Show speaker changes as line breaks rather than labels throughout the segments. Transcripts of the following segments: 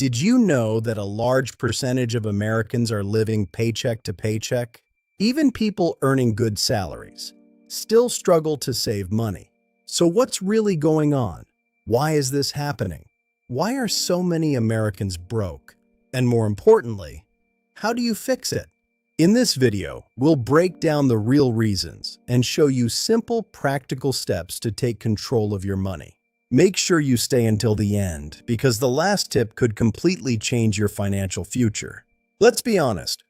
Did you know that a large percentage of Americans are living paycheck to paycheck? Even people earning good salaries still struggle to save money. So what's really going on? Why is this happening? Why are so many Americans broke? And more importantly, how do you fix it? In this video, we'll break down the real reasons and show you simple, practical steps to take control of your money. Make sure you stay until the end, because the last tip could completely change your financial future. Let's be honest,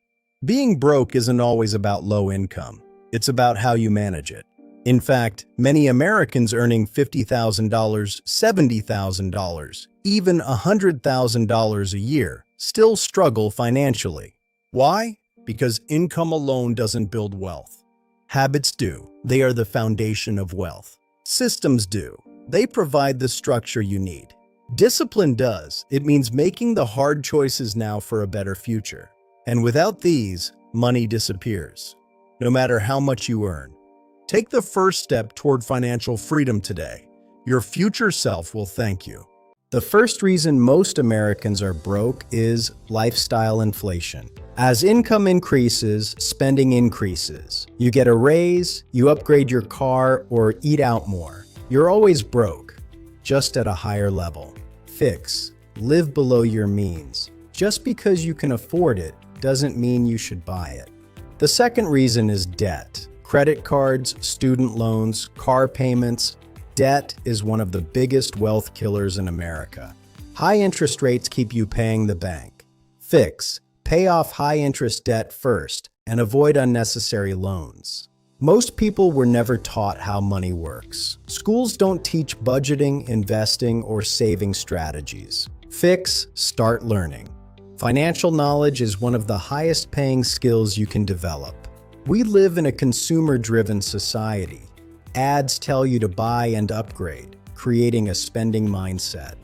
being broke isn't always about low income. It's about how you manage it. In fact, many Americans earning $50,000, $70,000, even $100,000 a year still struggle financially. Why? Because income alone doesn't build wealth. Habits do. They are the foundation of wealth. Systems do. They provide the structure you need. Discipline does. It means making the hard choices now for a better future. And without these, money disappears, no matter how much you earn. Take the first step toward financial freedom today. Your future self will thank you. The first reason most Americans are broke is lifestyle inflation. As income increases, spending increases. You get a raise, you upgrade your car, or eat out more. You're always broke, just at a higher level. Fix. Live below your means. Just because you can afford it doesn't mean you should buy it. The second reason is debt. Credit cards, student loans, car payments. Debt is one of the biggest wealth killers in America. High interest rates keep you paying the bank. Fix. Pay off high-interest debt first and avoid unnecessary loans. Most people were never taught how money works. Schools don't teach budgeting, investing, or saving strategies. Fix. Start learning. Financial knowledge is one of the highest-paying skills you can develop. We live in a consumer-driven society. Ads tell you to buy and upgrade, creating a spending mindset.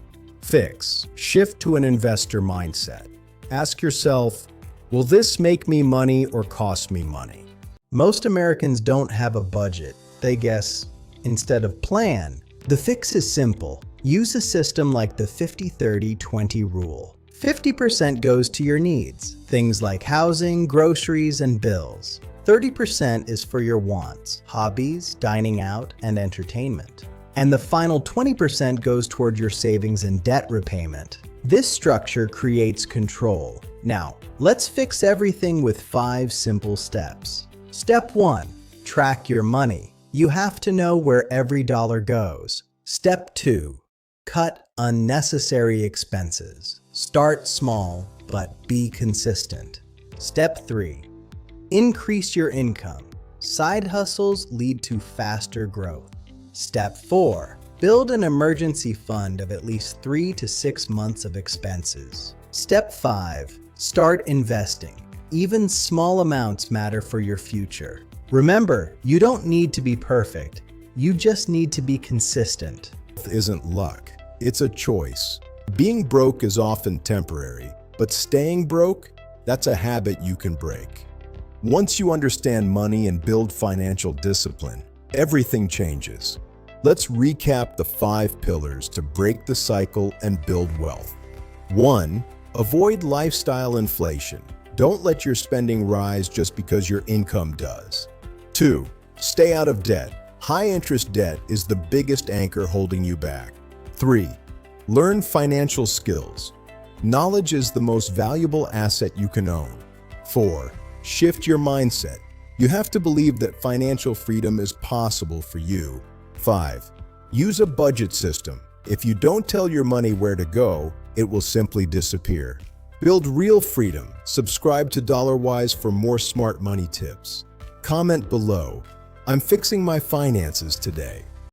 Fix. Shift to an investor mindset. Ask yourself, will this make me money or cost me money? Most Americans don't have a budget. They guess instead of plan. The fix is simple. Use a system like the 50-30-20 rule. 50% goes to your needs, things like housing, groceries, and bills. 30% is for your wants, hobbies, dining out, and entertainment. And the final 20% goes toward your savings and debt repayment. This structure creates control. Now, let's fix everything with 5 simple steps. Step 1. Track your money. You have to know where every dollar goes. Step 2. Cut unnecessary expenses. Start small, but be consistent. Step 3. Increase your income. Side hustles lead to faster growth. Step 4. Build an emergency fund of at least 3 to 6 months of expenses. Step 5. Start investing. Even small amounts matter for your future. Remember, you don't need to be perfect. You just need to be consistent.
Wealth isn't luck, it's a choice. Being broke is often temporary, but staying broke, that's a habit you can break. Once you understand money and build financial discipline, everything changes. Let's recap the 5 pillars to break the cycle and build wealth. 1. Avoid lifestyle inflation. Don't let your spending rise just because your income does. 2. Stay out of debt. High-interest debt is the biggest anchor holding you back. 3. Learn financial skills. Knowledge is the most valuable asset you can own. 4. Shift your mindset. You have to believe that financial freedom is possible for you. 5. Use a budget system. If you don't tell your money where to go, it will simply disappear. Build real freedom. Subscribe to DollarWise for more smart money tips. Comment below. I'm fixing my finances today.